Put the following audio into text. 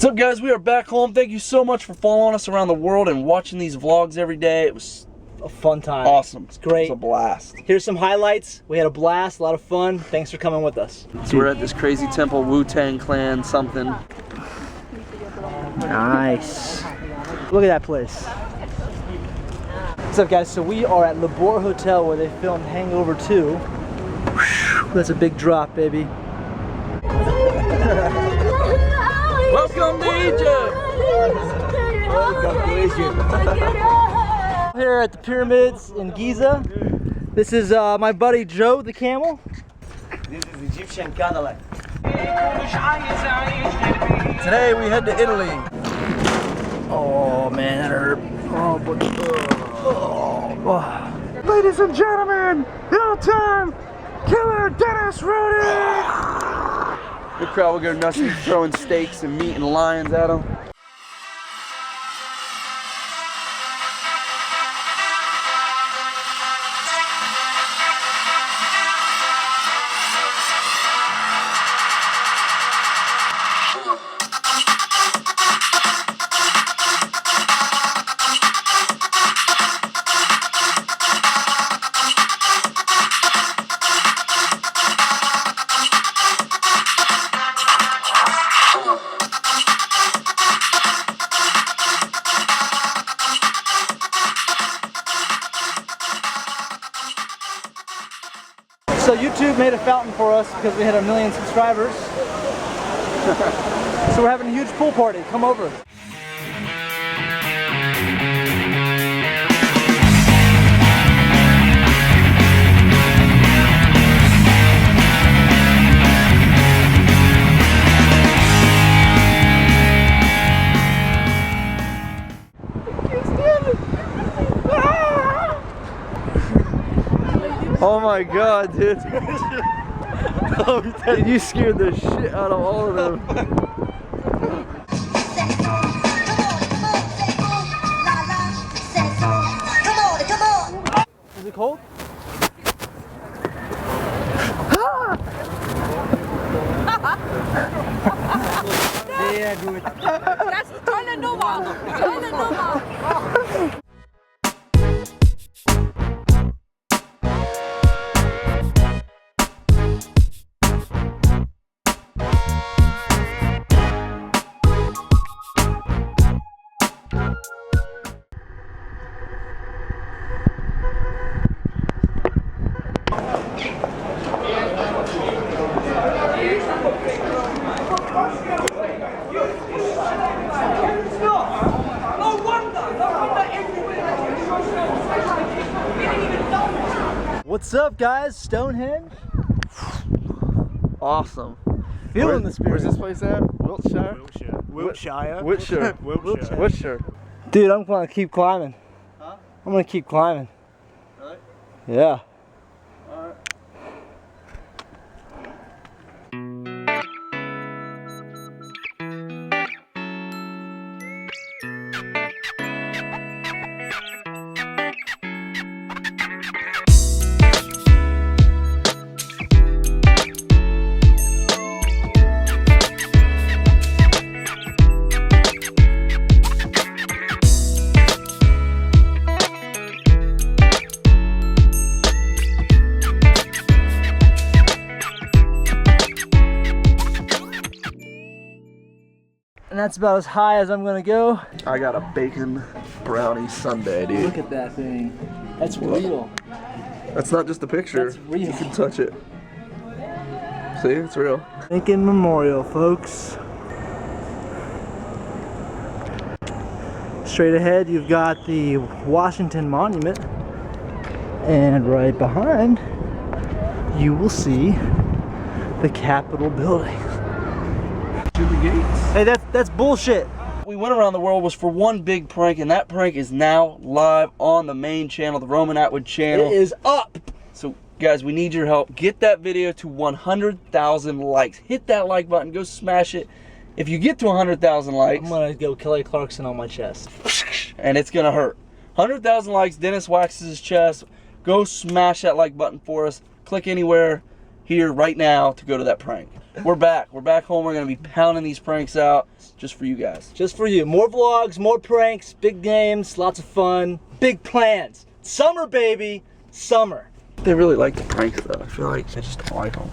What's up, guys? We are back home. Thank you so much for following us around the world and watching these vlogs every day. It was a fun time. Awesome. It's great. It was a blast. Here's some highlights. We had a blast, a lot of fun. Thanks for coming with us. So we're at this crazy temple, Wu-Tang Clan something. Nice. Look at that place. What's up, guys? So we are at Labor Hotel where they filmed Hangover 2. That's a big drop, baby. Welcome to Egypt! Welcome to Egypt. Here at the pyramids in Giza. This is my buddy Joe the camel. This is Egyptian Cadillac. Today we head to Italy. Oh man, that hurt. Oh, but, Ladies and gentlemen, all-time killer Dennis Roady! The crowd will go nuts throwing steaks and meat and lions at him. So YouTube made a fountain for us because we had 1 million subscribers. So we're having a huge pool party. Come over. Oh my god, dude. Dude, you scared the shit out of all of them. Is it cold? Sehr gut. Das ist tolle Nummer. Tolle Nummer. What's up, guys? Stonehenge. Awesome. Feeling the spirit. Where's this place at? Wiltshire? Wiltshire. Wiltshire. Dude, I'm gonna keep climbing. Huh? I'm gonna keep climbing. Really? Yeah. Alright. And that's about as high as I'm gonna go. I got a bacon brownie sundae, dude. Look at that thing. That's real. That's not just a picture. That's real. You can touch it. See, it's real. Lincoln Memorial, folks. Straight ahead, you've got the Washington Monument. And right behind, you will see the Capitol building. To the gates. Hey, that's bullshit. We went around the world was for one big prank, and that prank is now live on the main channel, the Roman Atwood channel. It is up. So guys, we need your help. Get that video to 100,000 likes. Hit that like button, go smash it. If you get to 100,000 likes, I'm gonna go Kelly Clarkson on my chest. and it's gonna hurt. 100,000 likes, Dennis waxes his chest. Go smash that like button for us. Click anywhere. here right now to go to that prank. We're back home. We're gonna be pounding these pranks out just for you guys. Just for you. More vlogs, more pranks, big games, lots of fun, big plans. Summer, baby, summer. They really like the pranks though. I feel like they just don't like them.